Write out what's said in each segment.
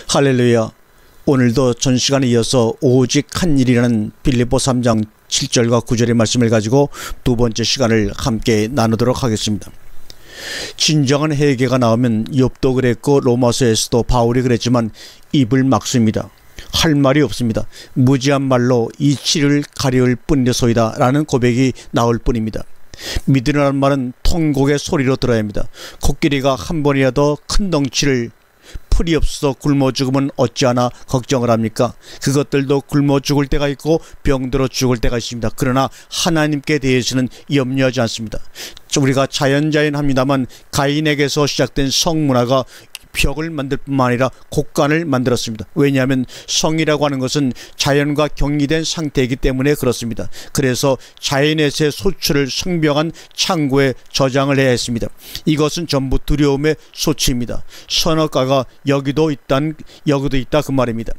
할렐루야. 오늘도 전 시간에 이어서 오직 한 일이라는 빌립보 3장 7절과 9절의 말씀을 가지고 두 번째 시간을 함께 나누도록 하겠습니다. 진정한 회개가 나오면 욥도 그랬고 로마서에서도 바울이 그랬지만 입을 막습니다. 할 말이 없습니다. 무지한 말로 이치를 가려울 뿐이소이다 라는 고백이 나올 뿐입니다. 믿으라는 말은 통곡의 소리로 들어야 합니다. 코끼리가 한 번이라도 큰 덩치를 풀이 없어서 굶어 죽으면 어찌하나 걱정을 합니까? 그것들도 굶어 죽을 때가 있고 병들어 죽을 때가 있습니다. 그러나 하나님께 대해서는 염려하지 않습니다. 우리가 자연합니다만 가인에게서 시작된 성문화가 벽을 만들 뿐만 아니라 곡간을 만들었습니다. 왜냐하면 성이라고 하는 것은 자연과 격리된 상태이기 때문에 그렇습니다. 그래서 자연에서의 소출을 성벽한 창고에 저장을 해야 했습니다. 이것은 전부 두려움의 소치입니다. 선악과가 여기도 있다 그 말입니다.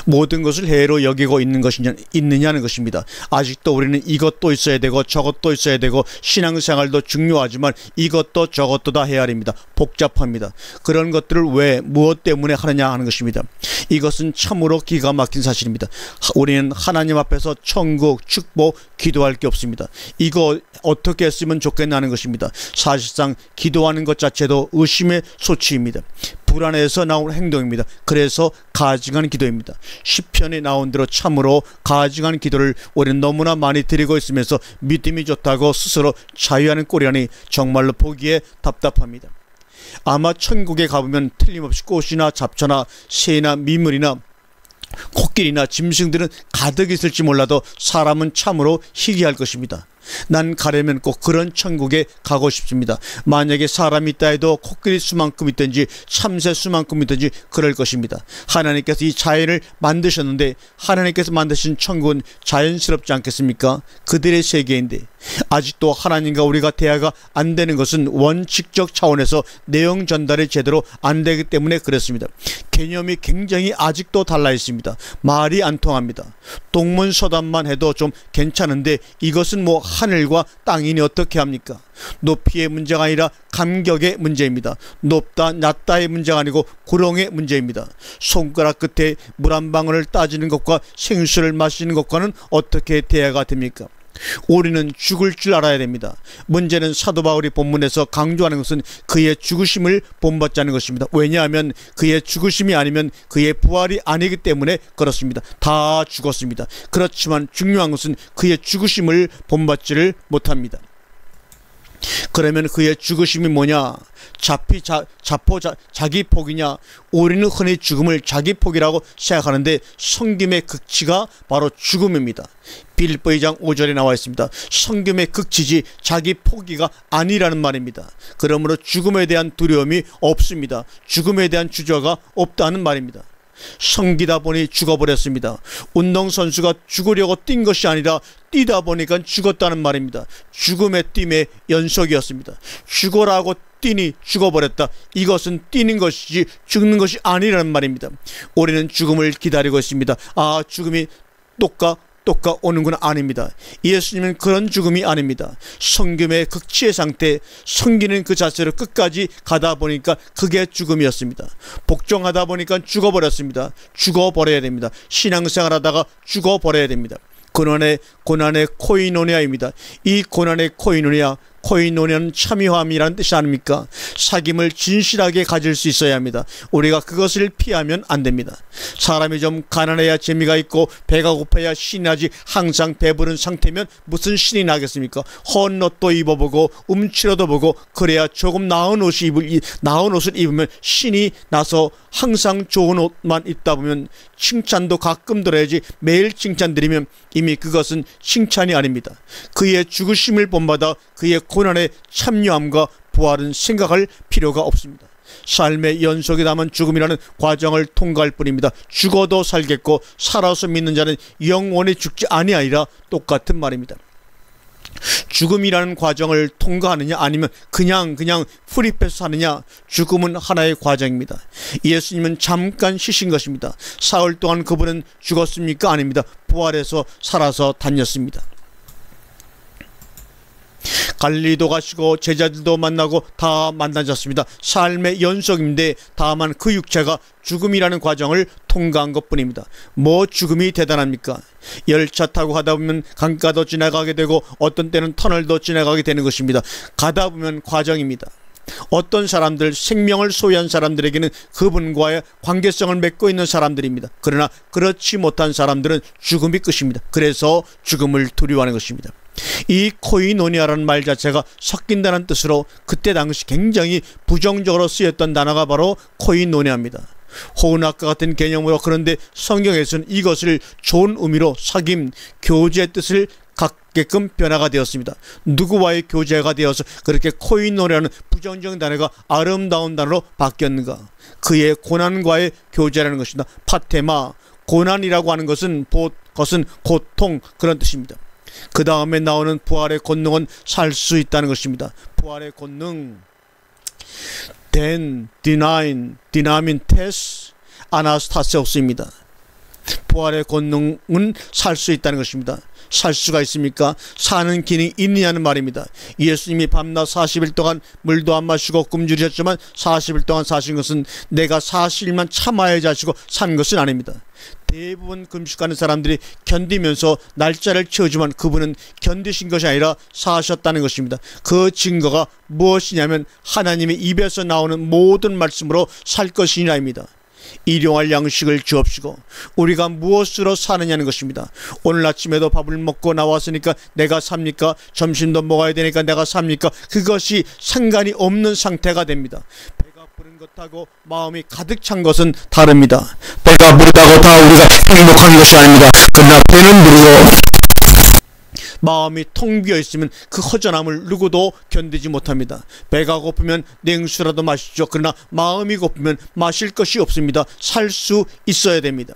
모든 것을 해로 여기고 있느냐는 것입니다. 아직도 우리는 이것도 있어야 되고 저것도 있어야 되고 신앙생활도 중요하지만 이것도 저것도 다 헤아립니다. 복잡합니다. 그런 것들을 왜 무엇 때문에 하느냐 하는 것입니다. 이것은 참으로 기가 막힌 사실입니다. 우리는 하나님 앞에서 천국, 축복, 기도할 게 없습니다. 이거 어떻게 했으면 좋겠나는 것입니다. 사실상 기도하는 것 자체도 의심의 소치입니다. 불안해서 나온 행동입니다. 그래서 가증한 기도입니다. 시편에 나온 대로 참으로 가증한 기도를 우리는 너무나 많이 드리고 있으면서 믿음이 좋다고 스스로 자유하는 꼴이라니 정말로 보기에 답답합니다. 아마 천국에 가보면 틀림없이 꽃이나 잡초나 새나 미물이나 코끼리나 짐승들은 가득 있을지 몰라도 사람은 참으로 희귀할 것입니다. 난 가려면 꼭 그런 천국에 가고 싶습니다. 만약에 사람이 있다 해도 코끼리 수만큼 있든지 참새 수만큼 있든지 그럴 것입니다. 하나님께서 이 자연을 만드셨는데 하나님께서 만드신 천국은 자연스럽지 않겠습니까? 그들의 세계인데 아직도 하나님과 우리가 대화가 안 되는 것은 원칙적 차원에서 내용 전달이 제대로 안 되기 때문에 그렇습니다. 개념이 굉장히 아직도 달라 있습니다. 말이 안 통합니다. 동문서답만 해도 좀 괜찮은데 이것은 뭐 하늘과 땅이니 어떻게 합니까? 높이의 문제가 아니라 감격의 문제입니다. 높다 낮다의 문제가 아니고 구렁의 문제입니다. 손가락 끝에 물 한 방울을 따지는 것과 생수를 마시는 것과는 어떻게 대화가 됩니까? 우리는 죽을 줄 알아야 됩니다. 문제는 사도 바울이 본문에서 강조하는 것은 그의 죽으심을 본받자는 것입니다. 왜냐하면 그의 죽으심이 아니면 그의 부활이 아니기 때문에 그렇습니다. 다 죽었습니다. 그렇지만 중요한 것은 그의 죽으심을 본받지를 못합니다. 그러면 그의 죽으심이 뭐냐? 자기 폭이냐? 우리는 흔히 죽음을 자기 폭이라고 생각하는데 성김의 극치가 바로 죽음입니다. 빌립보 2장 5절에 나와 있습니다. 성김의 극치지 자기 포기가 아니라는 말입니다. 그러므로 죽음에 대한 두려움이 없습니다. 죽음에 대한 주저가 없다는 말입니다. 성기다 보니 죽어버렸습니다. 운동선수가 죽으려고 뛴 것이 아니라 뛰다 보니까 죽었다는 말입니다. 죽음의 뛴의 연속이었습니다. 죽어라고 뛰니 죽어버렸다. 이것은 뛰는 것이지 죽는 것이 아니라는 말입니다. 우리는 죽음을 기다리고 있습니다. 아, 죽음이 똑까 오는구나. 아닙니다. 예수님은 그런 죽음이 아닙니다. 성김의 극치의 상태, 성기는 그 자세로 끝까지 가다 보니까 그게 죽음이었습니다. 복종하다 보니까 죽어버렸습니다. 죽어버려야 됩니다. 신앙생활하다가 죽어버려야 됩니다. 고난의 코이노니아입니다. 이 고난의 코이노니아는 참여함이라는 뜻이 아닙니까? 사귐을 진실하게 가질 수 있어야 합니다. 우리가 그것을 피하면 안 됩니다. 사람이 좀 가난해야 재미가 있고 배가 고파야 신이 나지 항상 배부른 상태면 무슨 신이 나겠습니까? 헌 옷도 입어보고 움츠러도 보고 그래야 조금 나은 옷을 입으면 신이 나서 항상 좋은 옷만 입다 보면 칭찬도 가끔 들어야지 매일 칭찬드리면 이미 그것은 칭찬이 아닙니다. 그의 죽으심을 본받아 그의 고난의 참여함과 부활은 생각할 필요가 없습니다. 삶의 연속에 담은 죽음이라는 과정을 통과할 뿐입니다. 죽어도 살겠고 살아서 믿는 자는 영원히 죽지 아니하리라 똑같은 말입니다. 죽음이라는 과정을 통과하느냐 아니면 그냥 프리패스 하느냐, 죽음은 하나의 과정입니다. 예수님은 잠깐 쉬신 것입니다. 사흘 동안 그분은 죽었습니까? 아닙니다. 부활해서 살아서 다녔습니다. 갈릴리도 가시고 제자들도 만나고 다 만나셨습니다. 삶의 연속인데 다만 그 육체가 죽음이라는 과정을 통과한 것뿐입니다. 뭐 죽음이 대단합니까? 열차 타고 가다 보면 강가도 지나가게 되고 어떤 때는 터널도 지나가게 되는 것입니다. 가다 보면 과정입니다. 어떤 사람들, 생명을 소유한 사람들에게는 그분과의 관계성을 맺고 있는 사람들입니다. 그러나 그렇지 못한 사람들은 죽음이 끝입니다. 그래서 죽음을 두려워하는 것입니다. 이 코이노니아라는 말 자체가 섞인다는 뜻으로 그때 당시 굉장히 부정적으로 쓰였던 단어가 바로 코이노니아입니다. 호은학과 같은 개념으로, 그런데 성경에서는 이것을 좋은 의미로 사귐, 교제의 뜻을 갖게끔 변화가 되었습니다. 누구와의 교제가 되어서 그렇게 코이노니아라는 부정적인 단어가 아름다운 단어로 바뀌었는가? 그의 고난과의 교제라는 것입니다. 파테마, 고난이라고 하는 것은 고통, 그런 뜻입니다. 그 다음에 나오는 부활의 권능은 살 수 있다는 것입니다. 부활의 권능, 디나민테스, 아나스타세우스입니다. 부활의 권능은 살 수 있다는 것입니다. 살 수가 있습니까? 사는 기능이 있느냐는 말입니다. 예수님이 밤낮 40일 동안 물도 안 마시고 굶주리셨지만 40일 동안 사신 것은 내가 40일만 참아야지 하시고 산 것은 아닙니다. 대부분 금식하는 사람들이 견디면서 날짜를 채우지만 그분은 견디신 것이 아니라 사셨다는 것입니다. 그 증거가 무엇이냐면 하나님의 입에서 나오는 모든 말씀으로 살 것이냐입니다. 일용할 양식을 주옵시고, 우리가 무엇으로 사느냐는 것입니다. 오늘 아침에도 밥을 먹고 나왔으니까 내가 삽니까? 점심도 먹어야 되니까 내가 삽니까? 그것이 상관이 없는 상태가 됩니다. 배가 부른 것하고 마음이 가득 찬 것은 다릅니다. 배가 부르다고 다 우리가 행복한 것이 아닙니다. 그러나 배는 부르고 마음이 텅 비어 있으면 그 허전함을 누구도 견디지 못합니다. 배가 고프면 냉수라도 마시죠. 그러나 마음이 고프면 마실 것이 없습니다. 살 수 있어야 됩니다.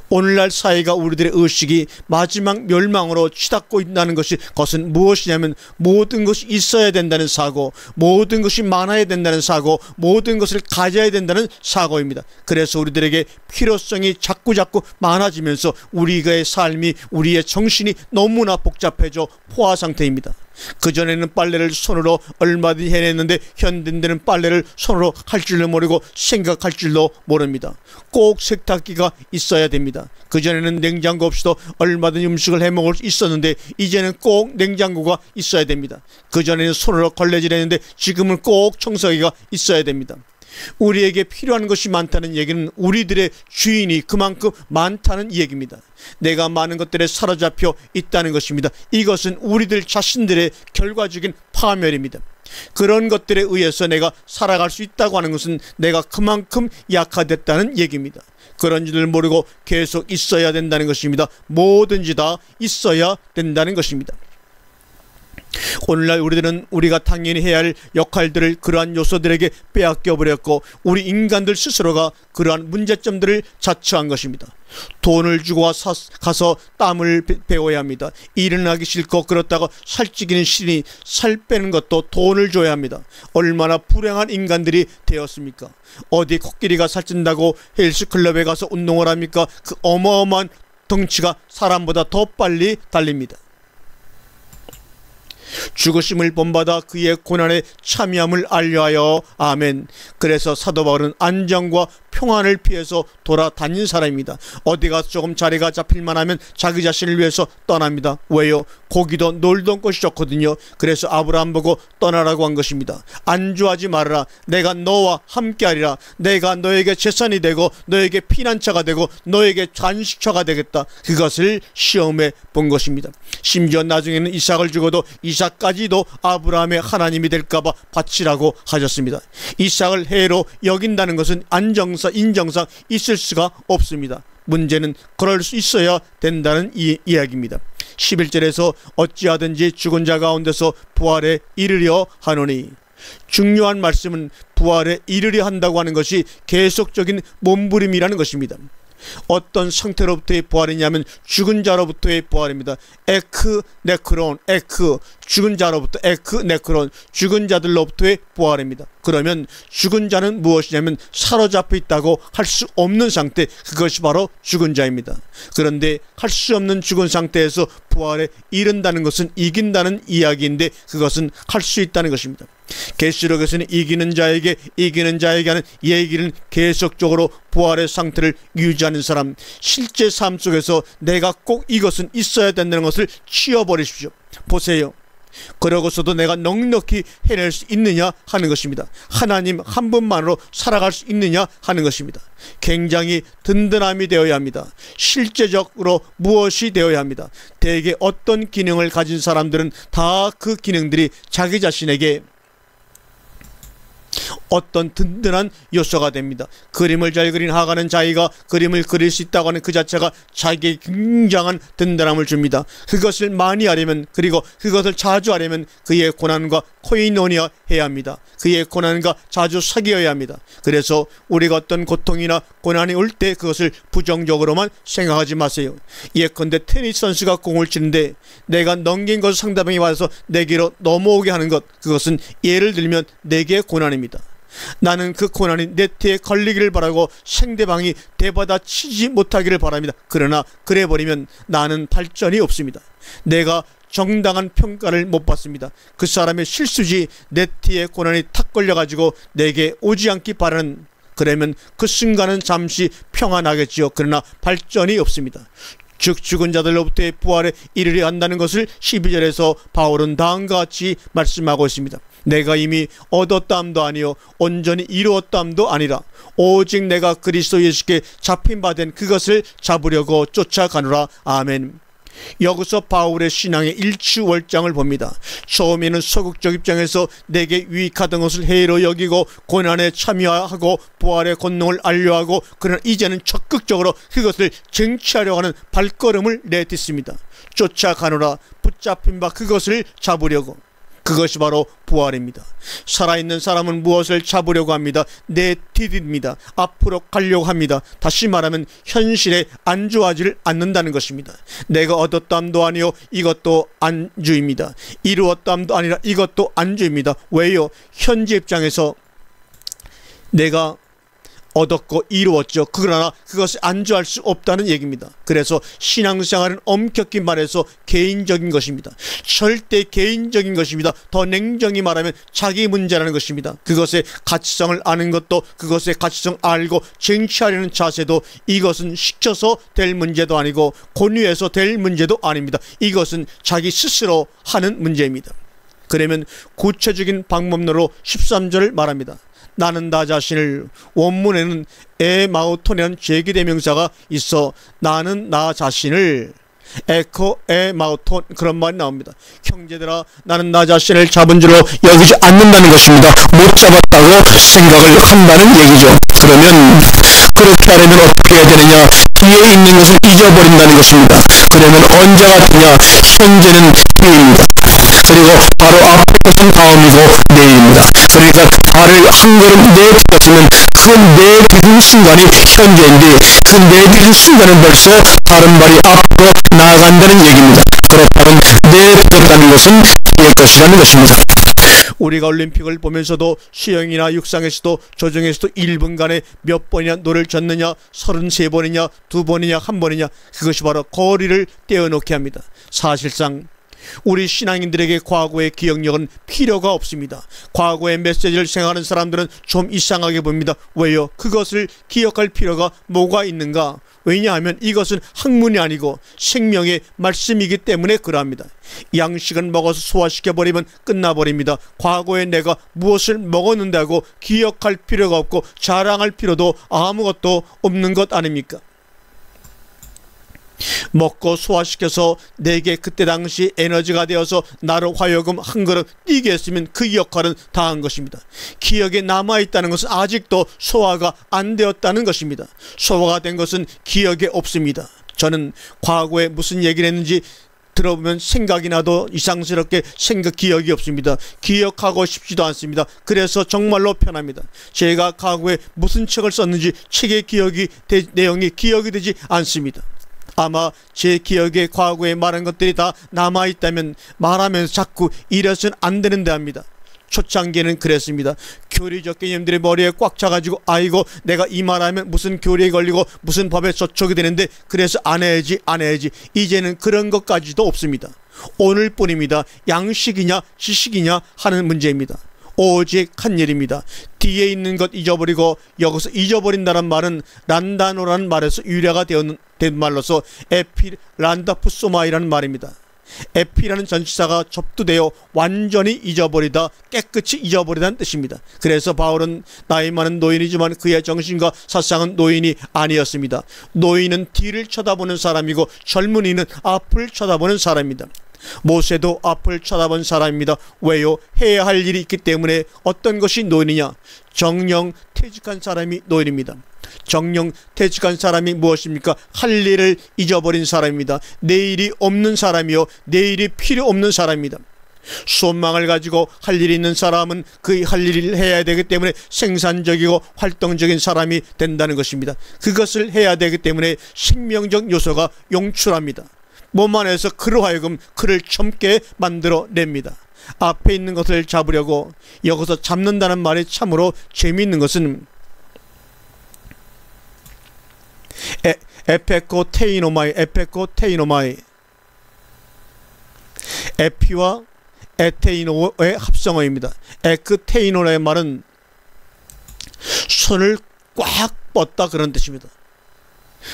오늘날 사회가 우리들의 의식이 마지막 멸망으로 치닫고 있다는 것이, 그것은 무엇이냐면 모든 것이 있어야 된다는 사고, 모든 것이 많아야 된다는 사고, 모든 것을 가져야 된다는 사고입니다. 그래서 우리들에게 필요성이 자꾸자꾸 많아지면서 우리의 삶이, 우리의 정신이 너무나 복잡해져 포화 상태입니다. 그전에는 빨래를 손으로 얼마든지 해냈는데 현대인들은 빨래를 손으로 할 줄도 모르고 생각할 줄도 모릅니다. 꼭 세탁기가 있어야 됩니다. 그전에는 냉장고 없이도 얼마든지 음식을 해먹을 수 있었는데 이제는 꼭 냉장고가 있어야 됩니다. 그전에는 손으로 걸레질 했는데 지금은 꼭 청소기가 있어야 됩니다. 우리에게 필요한 것이 많다는 얘기는 우리들의 주인이 그만큼 많다는 얘기입니다. 내가 많은 것들에 사로잡혀 있다는 것입니다. 이것은 우리들 자신들의 결과적인 파멸입니다. 그런 것들에 의해서 내가 살아갈 수 있다고 하는 것은 내가 그만큼 약화됐다는 얘기입니다. 그런 줄을 모르고 계속 있어야 된다는 것입니다. 뭐든지 다 있어야 된다는 것입니다. 오늘날 우리들은 우리가 당연히 해야 할 역할들을 그러한 요소들에게 빼앗겨버렸고 우리 인간들 스스로가 그러한 문제점들을 자처한 것입니다. 돈을 주고 가서 땀을 배워야 합니다. 일은 하기 싫고 그렇다고 살찌기는 싫으니 살 빼는 것도 돈을 줘야 합니다. 얼마나 불행한 인간들이 되었습니까? 어디 코끼리가 살찐다고 헬스클럽에 가서 운동을 합니까? 그 어마어마한 덩치가 사람보다 더 빨리 달립니다. 죽으심을 본받아 그의 고난에 참여함을 알려하여. 아멘. 그래서 사도 바울은 안정과 평안을 피해서 돌아다닌 사람입니다. 어디 가서 조금 자리가 잡힐만 하면 자기 자신을 위해서 떠납니다. 왜요? 고기도 놀던 것이 좋거든요. 그래서 아브라함 보고 떠나라고 한 것입니다. 안주하지 말아라. 내가 너와 함께하리라. 내가 너에게 재산이 되고 너에게 피난처가 되고 너에게 간식처가 되겠다. 그것을 시험해 본 것입니다. 심지어 나중에는 이삭을 주고도 이삭까지도 아브라함의 하나님이 될까봐 바치라고 하셨습니다. 이삭을 해로 여긴다는 것은 안정상 인정상 있을 수가 없습니다. 문제는 그럴 수 있어야 된다는 이야기입니다. 11절에서 어찌하든지 죽은 자 가운데서 부활에 이르려 하노니, 중요한 말씀은 부활에 이르려 한다고 하는 것이 계속적인 몸부림이라는 것입니다. 어떤 상태로부터의 부활이냐면 죽은 자로부터의 부활입니다. 에크 네크론, 에크 죽은 자로부터, 에크 네크론 죽은 자들로부터의 부활입니다. 그러면 죽은 자는 무엇이냐면 사로잡혀 있다고 할 수 없는 상태, 그것이 바로 죽은 자입니다. 그런데 할 수 없는 죽은 상태에서 부활에 이른다는 것은 이긴다는 이야기인데, 그것은 할 수 있다는 것입니다. 계시록에서는 이기는 자에게 하는 얘기는 계속적으로 부활의 상태를 유지하는 사람, 실제 삶 속에서 내가 꼭 이것은 있어야 된다는 것을 치워버리십시오. 보세요. 그러고서도 내가 넉넉히 해낼 수 있느냐 하는 것입니다. 하나님 한 분만으로 살아갈 수 있느냐 하는 것입니다. 굉장히 든든함이 되어야 합니다. 실제적으로 무엇이 되어야 합니다. 대개 어떤 기능을 가진 사람들은 다 그 기능들이 자기 자신에게 어떤 든든한 요소가 됩니다. 그림을 잘 그린 하가는 자기가 그림을 그릴 수 있다고 하는 그 자체가 자기에게 굉장한 든든함을 줍니다. 그것을 많이 하려면, 그리고 그것을 자주 하려면 그의 고난과 코이노니아 해야 합니다. 그의 고난과 자주 사귀어야 합니다. 그래서 우리가 어떤 고통이나 고난이 올 때 그것을 부정적으로만 생각하지 마세요. 예컨대 테니스 선수가 공을 치는데 내가 넘긴 것을 상대방이 와서 내게로 넘어오게 하는 것, 그것은 예를 들면 내게의 고난입니다. 나는 그 고난이 네트에 걸리기를 바라고 상대방이 대받아 치지 못하기를 바랍니다. 그러나 그래버리면 나는 발전이 없습니다. 내가 정당한 평가를 못 받습니다. 그 사람의 실수지 네트에 고난이 탁 걸려가지고 내게 오지 않기 바라는, 그러면 그 순간은 잠시 평안하겠지요. 그러나 발전이 없습니다. 즉 죽은 자들로부터의 부활에 이르려 한다는 것을 12절에서 바울은 다음과 같이 말씀하고 있습니다. 내가 이미 얻었다함도 아니요 온전히 이루었다함도 아니라 오직 내가 그리스도 예수께 잡힌 바 된 그것을 잡으려고 쫓아가노라. 아멘. 여기서 바울의 신앙의 일취월장을 봅니다. 처음에는 소극적 입장에서 내게 유익하던 것을 해로 여기고 고난에 참여하고 부활의 권능을 알려하고, 그러나 이제는 적극적으로 그것을 쟁취하려고 하는 발걸음을 내딛습니다. 쫓아가노라, 붙잡힌 바 그것을 잡으려고. 그것이 바로 부활입니다. 살아있는 사람은 무엇을 잡으려고 합니다. 내디딥니다. 앞으로 가려고 합니다. 다시 말하면 현실에 안주하지를 않는다는 것입니다. 내가 얻었담도 아니요 이것도 안주입니다. 이루었담도 아니라 이것도 안주입니다. 왜요? 현재 입장에서 내가 얻었고 이루었죠. 그러나 그것을 안주할 수 없다는 얘기입니다. 그래서 신앙생활은 엄격히 말해서 개인적인 것입니다. 절대 개인적인 것입니다. 더 냉정히 말하면 자기 문제라는 것입니다. 그것의 가치성을 아는 것도, 그것의 가치성 알고 쟁취하려는 자세도, 이것은 시켜서 될 문제도 아니고 권유해서 될 문제도 아닙니다. 이것은 자기 스스로 하는 문제입니다. 그러면 구체적인 방법론으로 13절을 말합니다. 나는 나 자신을, 원문에는 에마우톤이라는 제기대명사가 있어 나는 나 자신을, 에코 에마우톤, 그런 말이 나옵니다. 형제들아, 나는 나 자신을 잡은 줄로 여기지 않는다는 것입니다. 못 잡았다고 생각을 한다는 얘기죠. 그러면 그렇게 하려면 어떻게 해야 되느냐? 뒤에 있는 것을 잊어버린다는 것입니다. 그러면 언제가 되냐? 현재는 뒤입니다. 그리고 바로 앞에 것은 다음이고 내일입니다. 그러니까 발을 한 걸음 내딛었으면 그 내딛은 순간이 현재인데, 그 내딛은 순간은 벌써 다른 발이 앞으로 나아간다는 얘기입니다. 그렇다면 내딛었다는 것은 뒤의 것이라는 것입니다. 우리가 올림픽을 보면서도 수영이나 육상에서도 조정에서도 1분간에 몇 번이나 노를 젓느냐, 33번이냐, 2번이냐, 1번이냐, 그것이 바로 거리를 떼어놓게 합니다. 사실상 우리 신앙인들에게 과거의 기억력은 필요가 없습니다. 과거의 메시지를 생각하는 사람들은 좀 이상하게 봅니다. 왜요? 그것을 기억할 필요가 뭐가 있는가? 왜냐하면 이것은 학문이 아니고 생명의 말씀이기 때문에 그러합니다. 양식은 먹어서 소화시켜버리면 끝나버립니다. 과거에 내가 무엇을 먹었는다고 기억할 필요가 없고 자랑할 필요도 아무것도 없는 것 아닙니까? 먹고 소화시켜서 내게 그때 당시 에너지가 되어서 나를 하여금 한 걸음 뛰게 했으면 그 역할은 다 한 것입니다. 기억에 남아있다는 것은 아직도 소화가 안 되었다는 것입니다. 소화가 된 것은 기억에 없습니다. 저는 과거에 무슨 얘기를 했는지 들어보면 생각이 나도 이상스럽게 기억이 없습니다. 기억하고 싶지도 않습니다. 그래서 정말로 편합니다. 제가 과거에 무슨 책을 썼는지 책의 내용이 기억이 되지 않습니다. 아마 제 기억에 과거에 말한 것들이 다 남아있다면 말하면서 자꾸 이래서는 안 되는데 합니다. 초창기에는 그랬습니다. 교리적 개념들이 머리에 꽉 차가지고 아이고 내가 이 말하면 무슨 교리에 걸리고 무슨 법에 저촉이 되는데 그래서 안 해야지. 이제는 그런 것까지도 없습니다. 오늘뿐입니다. 양식이냐 지식이냐 하는 문제입니다. 오직 한 일입니다. 뒤에 있는 것 잊어버리고 여기서 잊어버린다는 말은 란다노라는 말에서 유래가 된 말로서 란다푸소마이라는 말입니다. 에피라는 전치사가 접두되어 완전히 잊어버리다, 깨끗이 잊어버리다는 뜻입니다. 그래서 바울은 나이 많은 노인이지만 그의 정신과 사상은 노인이 아니었습니다. 노인은 뒤를 쳐다보는 사람이고 젊은이는 앞을 쳐다보는 사람입니다. 모세도 앞을 쳐다본 사람입니다. 왜요? 해야 할 일이 있기 때문에. 어떤 것이 노인이냐? 정령 퇴직한 사람이 노인입니다. 정령 퇴직한 사람이 무엇입니까? 할 일을 잊어버린 사람입니다. 내일이 없는 사람이요, 내일이 필요 없는 사람입니다. 소망을 가지고 할 일이 있는 사람은 그 할 일을 해야 되기 때문에 생산적이고 활동적인 사람이 된다는 것입니다. 그것을 해야 되기 때문에 생명적 요소가 용출합니다. 몸 안에서 그로 하여금 그를 젊게 만들어냅니다. 앞에 있는 것을 잡으려고 여기서 잡는다는 말이 참으로 재미있는 것은 에페코테이노마이, 에피와 에테이노의 합성어입니다. 에크테이노라의 말은 손을 꽉 뻗다 그런 뜻입니다.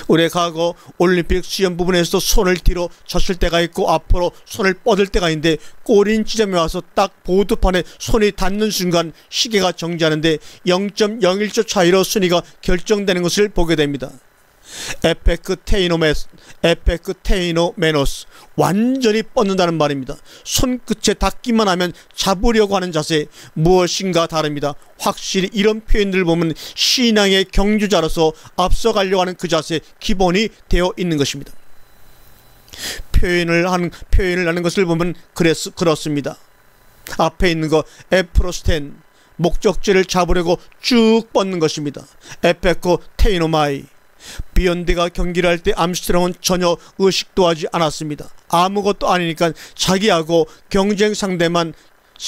우리 과거 올림픽 수영 부분에서도 손을 뒤로 젖을 때가 있고 앞으로 손을 뻗을 때가 있는데 꼬린 지점에 와서 딱 보드판에 손이 닿는 순간 시계가 정지하는데 0.01초 차이로 순위가 결정되는 것을 보게 됩니다. 에페크테이노메노스, 완전히 뻗는다는 말입니다. 손끝에 닿기만 하면 잡으려고 하는 자세, 무엇인가 다릅니다. 확실히 이런 표현들을 보면 신앙의 경주자로서 앞서가려고 하는 그 자세 기본이 되어 있는 것입니다. 표현을 하는 것을 보면 그렇습니다. 앞에 있는 거 에프로스텐, 목적지를 잡으려고 쭉 뻗는 것입니다. 에페코테이노마이, 비욘드가 경기를 할 때 암스트롱은 전혀 의식도 하지 않았습니다. 아무것도 아니니까 자기하고 경쟁 상대만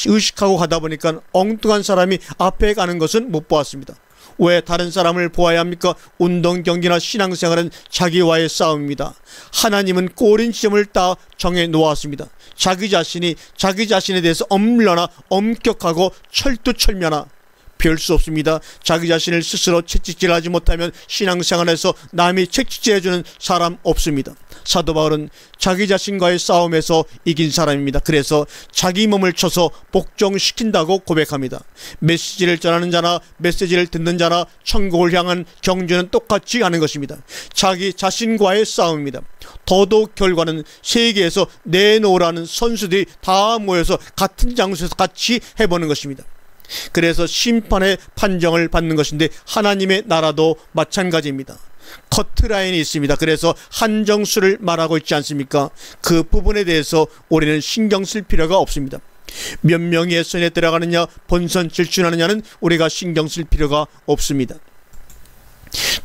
의식하고 가다 보니까 엉뚱한 사람이 앞에 가는 것은 못 보았습니다. 왜 다른 사람을 보아야 합니까? 운동 경기나 신앙생활은 자기와의 싸움입니다. 하나님은 꼬린 지점을 다 정해 놓았습니다. 자기 자신에 대해서 얼마나 엄격하고 철두철미하나 별 수 없습니다. 자기 자신을 스스로 채찍질하지 못하면 신앙생활에서 남이 채찍질해주는 사람 없습니다. 사도 바울은 자기 자신과의 싸움에서 이긴 사람입니다. 그래서 자기 몸을 쳐서 복종시킨다고 고백합니다. 메시지를 전하는 자나 메시지를 듣는 자나 천국을 향한 경주는 똑같이 하는 것입니다. 자기 자신과의 싸움입니다. 더더욱 결과는 세계에서 내놓으라는 선수들이 다 모여서 같은 장소에서 같이 해보는 것입니다. 그래서 심판의 판정을 받는 것인데 하나님의 나라도 마찬가지입니다. 커트라인이 있습니다. 그래서 한정수를 말하고 있지 않습니까? 그 부분에 대해서 우리는 신경 쓸 필요가 없습니다. 몇 명의 손에 들어가느냐, 본선 질주하느냐는 우리가 신경 쓸 필요가 없습니다.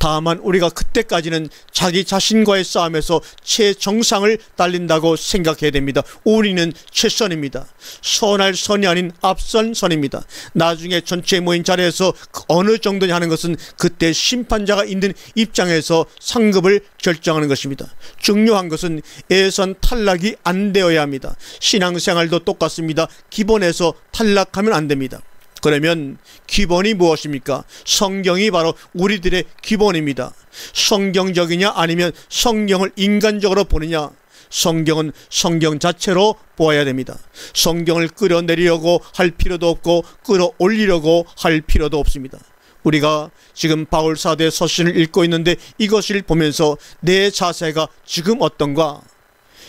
다만 우리가 그때까지는 자기 자신과의 싸움에서 최정상을 달린다고 생각해야 됩니다. 우리는 최선입니다. 선할 선이 아닌 앞선 선입니다. 나중에 전체 모인 자리에서 어느 정도냐 하는 것은 그때 심판자가 있는 입장에서 상급을 결정하는 것입니다. 중요한 것은 예선 탈락이 안 되어야 합니다. 신앙생활도 똑같습니다. 기본에서 탈락하면 안 됩니다. 그러면 기본이 무엇입니까? 성경이 바로 우리들의 기본입니다. 성경적이냐 아니면 성경을 인간적으로 보느냐? 성경은 성경 자체로 보아야 됩니다. 성경을 끌어내리려고 할 필요도 없고 끌어올리려고 할 필요도 없습니다. 우리가 지금 바울 사도의 서신을 읽고 있는데 이것을 보면서 내 자세가 지금 어떤가?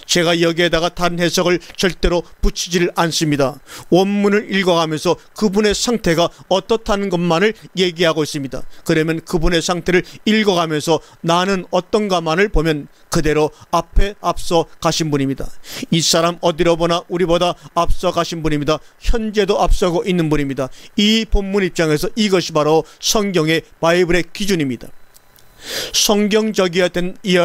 제가 여기에다가 다른 해석을 절대로 붙이지를 않습니다. 원문을 읽어가면서 그분의 상태가 어떻다는 것만을 얘기하고 있습니다. 그러면 그분의 상태를 읽어가면서 나는 어떤가만을 보면 그대로 앞에 앞서 가신 분입니다. 이 사람 어디로 보나 우리보다 앞서 가신 분입니다. 현재도 앞서고 있는 분입니다. 이 본문 입장에서 이것이 바로 성경의 바이블의 기준입니다. 성경적이어야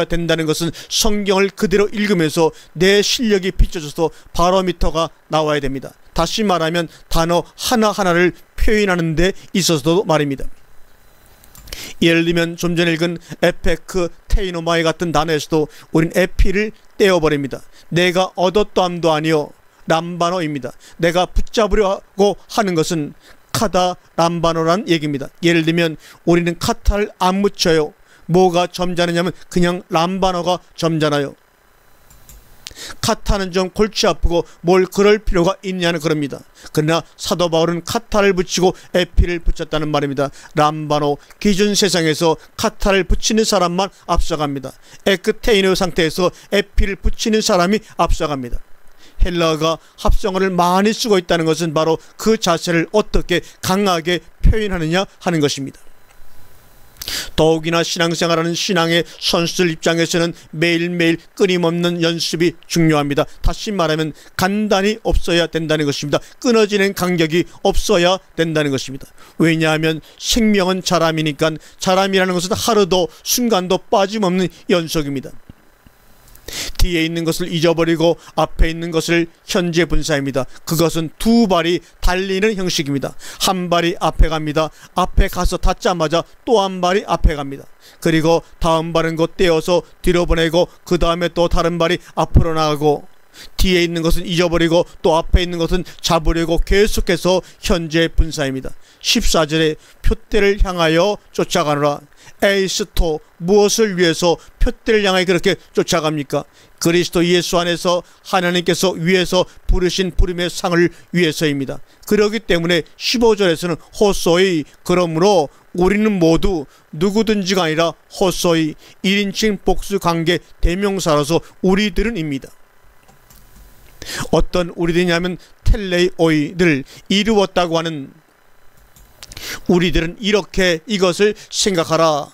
된다는 것은 성경을 그대로 읽으면서 내 실력이 비춰져서 바로미터가 나와야 됩니다. 다시 말하면 단어 하나하나를 표현하는 데 있어서도 말입니다. 예를 들면 좀 전에 읽은 에페크, 테이노마이 같은 단어에서도 우린 에피를 떼어버립니다. 내가 얻었도함도 아니요 람바노입니다. 내가 붙잡으려고 하는 것은 카다 람바노란 얘기입니다. 예를 들면 우리는 카타를 안 묻혀요. 뭐가 점잖으냐면 그냥 람바노가 점잖아요. 카타는 좀 골치 아프고 뭘 그럴 필요가 있냐는 그럽니다. 그러나 사도 바울은 카타를 붙이고 에피를 붙였다는 말입니다. 람바노 기준 세상에서 카타를 붙이는 사람만 앞서갑니다. 에크테이노 상태에서 에피를 붙이는 사람이 앞서갑니다. 헬라어가 합성어를 많이 쓰고 있다는 것은 바로 그 자세를 어떻게 강하게 표현하느냐 하는 것입니다. 더욱이나 신앙생활하는 신앙의 선수들 입장에서는 매일매일 끊임없는 연습이 중요합니다. 다시 말하면 간단히 없어야 된다는 것입니다. 끊어지는 간격이 없어야 된다는 것입니다. 왜냐하면 생명은 자람이니까 자람이라는 것은 하루도 순간도 빠짐없는 연속입니다. 뒤에 있는 것을 잊어버리고 앞에 있는 것을 현재 분사입니다. 그것은 두 발이 달리는 형식입니다. 한 발이 앞에 갑니다. 앞에 가서 닿자마자 또 한 발이 앞에 갑니다. 그리고 다음 발은 곧 떼어서 뒤로 보내고 그 다음에 또 다른 발이 앞으로 나가고 뒤에 있는 것은 잊어버리고 또 앞에 있는 것은 잡으려고 계속해서 현재 분사입니다. 14절에 표대를 향하여 쫓아가노라. 에이스토 무엇을 위해서 표대를 향하여 그렇게 쫓아갑니까? 그리스도 예수 안에서 하나님께서 위에서 부르신 부름의 상을 위해서입니다. 그렇기 때문에 15절에서는 호소이 그러므로 우리는 모두 누구든지가 아니라 호소이 1인칭 복수관계 대명사로서 우리들은입니다. 어떤 우리들이냐면 텔레오이를 이루었다고 하는 우리들은 이렇게 이것을 생각하라.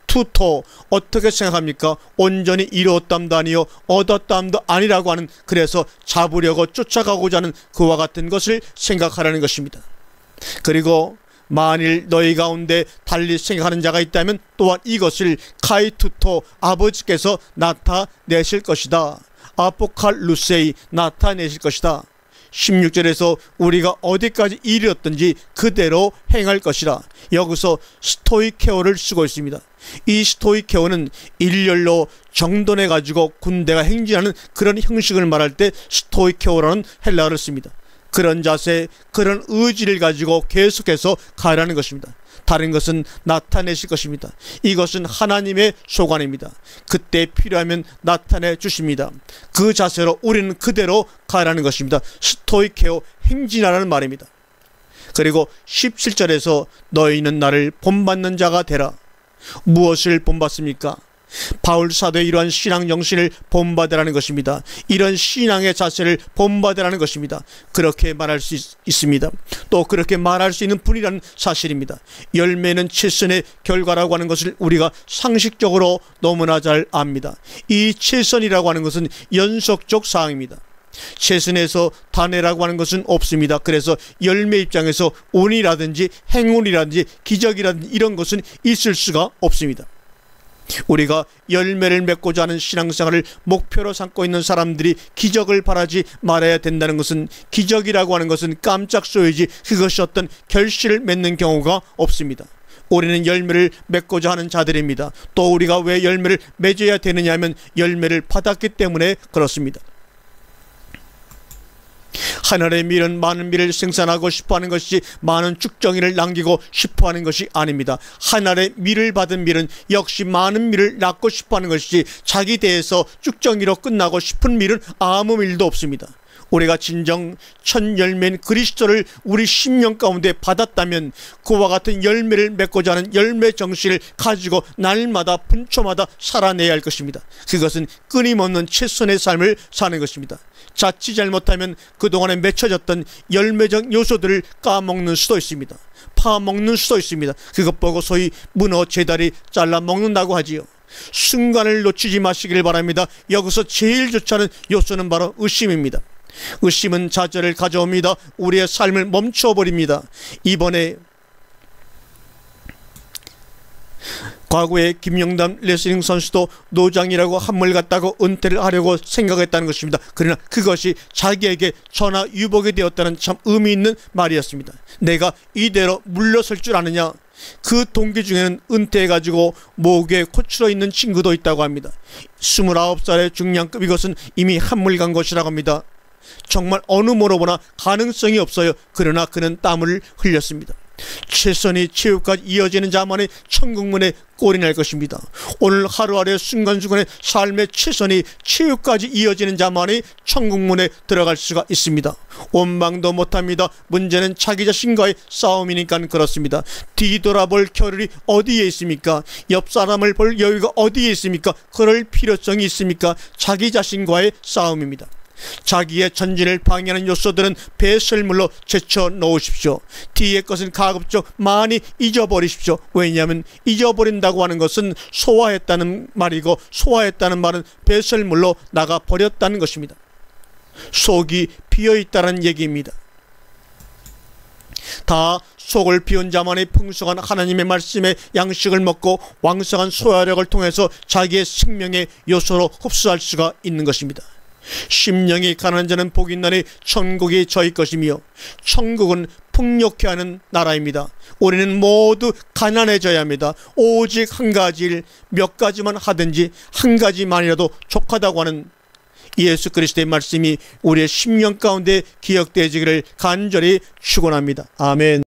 투토 어떻게 생각합니까? 온전히 이루었담도 아니요 얻었담도 아니라고 하는, 그래서 잡으려고 쫓아가고자 하는 그와 같은 것을 생각하라는 것입니다. 그리고 만일 너희 가운데 달리 생각하는 자가 있다면 또한 이것을 카이투토 아버지께서 나타내실 것이다. 아포칼루세이 나타내실 것이다. 16절에서 우리가 어디까지 이르렀든지 그대로 행할 것이라. 여기서 스토이케오를 쓰고 있습니다. 이 스토이케오는 일렬로 정돈해 가지고 군대가 행진하는 그런 형식을 말할 때 스토이케오라는 헬라어를 씁니다. 그런 자세, 그런 의지를 가지고 계속해서 가라는 것입니다. 다른 것은 나타내실 것입니다. 이것은 하나님의 소관입니다. 그때 필요하면 나타내 주십니다. 그 자세로 우리는 그대로 가라는 것입니다. 스토이케오 행진하라는 말입니다. 그리고 17절에서 너희는 나를 본받는 자가 되라. 무엇을 본받습니까? 바울 사도의 이러한 신앙 정신을 본받으라는 것입니다. 이런 신앙의 자세를 본받으라는 것입니다. 그렇게 말할 수 있습니다. 또 그렇게 말할 수 있는 분이라는 사실입니다. 열매는 칠선의 결과라고 하는 것을 우리가 상식적으로 너무나 잘 압니다. 이 칠선이라고 하는 것은 연속적 사항입니다. 채선에서 단해라고 하는 것은 없습니다. 그래서 열매 입장에서 운이라든지 행운이라든지 기적이라든지 이런 것은 있을 수가 없습니다. 우리가 열매를 맺고자 하는 신앙생활을 목표로 삼고 있는 사람들이 기적을 바라지 말아야 된다는 것은, 기적이라고 하는 것은 깜짝 쏘이지 그것이 어떤 결실을 맺는 경우가 없습니다. 우리는 열매를 맺고자 하는 자들입니다. 또 우리가 왜 열매를 맺어야 되느냐 하면 열매를 받았기 때문에 그렇습니다. 하늘의 밀은 많은 밀을 생산하고 싶어하는 것이 많은 쭉정이를 남기고 싶어하는 것이 아닙니다. 하늘의 밀을 받은 밀은 역시 많은 밀을 낳고 싶어하는 것이지 자기 대해서 쭉정이로 끝나고 싶은 밀은 아무 밀도 없습니다. 우리가 진정 첫 열매인 그리스도를 우리 심령 가운데 받았다면 그와 같은 열매를 맺고자 하는 열매 정신을 가지고 날마다 분초마다 살아내야 할 것입니다. 그것은 끊임없는 최선의 삶을 사는 것입니다. 자칫 잘못하면 그동안에 맺혀졌던 열매적 요소들을 까먹는 수도 있습니다. 파먹는 수도 있습니다. 그것 보고 소위 문어 제다리 잘라 먹는다고 하지요. 순간을 놓치지 마시길 바랍니다. 여기서 제일 좋지 않은 요소는 바로 의심입니다. 의심은 좌절을 가져옵니다. 우리의 삶을 멈춰버립니다. 이번에 과거에 김영담 레슬링 선수도 노장이라고 한물 갔다고 은퇴를 하려고 생각했다는 것입니다. 그러나 그것이 자기에게 전화위복이 되었다는 참 의미 있는 말이었습니다. 내가 이대로 물러설 줄 아느냐. 그 동기 중에는 은퇴해가지고 목에 코치러 있는 친구도 있다고 합니다. 29살의 중량급, 이것은 이미 한물 간 것이라고 합니다. 정말 어느 모로 보나 가능성이 없어요. 그러나 그는 땀을 흘렸습니다. 최선이 최후까지 이어지는 자만이 천국문에 꼴이 날 것입니다. 오늘 하루하루의 순간순간의 삶의 최선이 최후까지 이어지는 자만이 천국문에 들어갈 수가 있습니다. 원망도 못합니다. 문제는 자기 자신과의 싸움이니까 그렇습니다. 뒤돌아볼 겨를이 어디에 있습니까? 옆 사람을 볼 여유가 어디에 있습니까? 그럴 필요성이 있습니까? 자기 자신과의 싸움입니다. 자기의 전진을 방해하는 요소들은 배설물로 제쳐 놓으십시오. 뒤의 것은 가급적 많이 잊어버리십시오. 왜냐하면 잊어버린다고 하는 것은 소화했다는 말이고, 소화했다는 말은 배설물로 나가버렸다는 것입니다. 속이 비어있다는 얘기입니다. 다 속을 비운 자만이 풍성한 하나님의 말씀의 양식을 먹고 왕성한 소화력을 통해서 자기의 생명의 요소로 흡수할 수가 있는 것입니다. 심령이 가난한 자는 복이 있나니 천국이 저희 것이며, 천국은 풍요케 하는 나라입니다. 우리는 모두 가난해져야 합니다. 오직 한 가지 일, 몇 가지만 하든지 한 가지만이라도 족하다고 하는 예수 그리스도의 말씀이 우리의 심령 가운데 기억되어지기를 간절히 축원합니다. 아멘.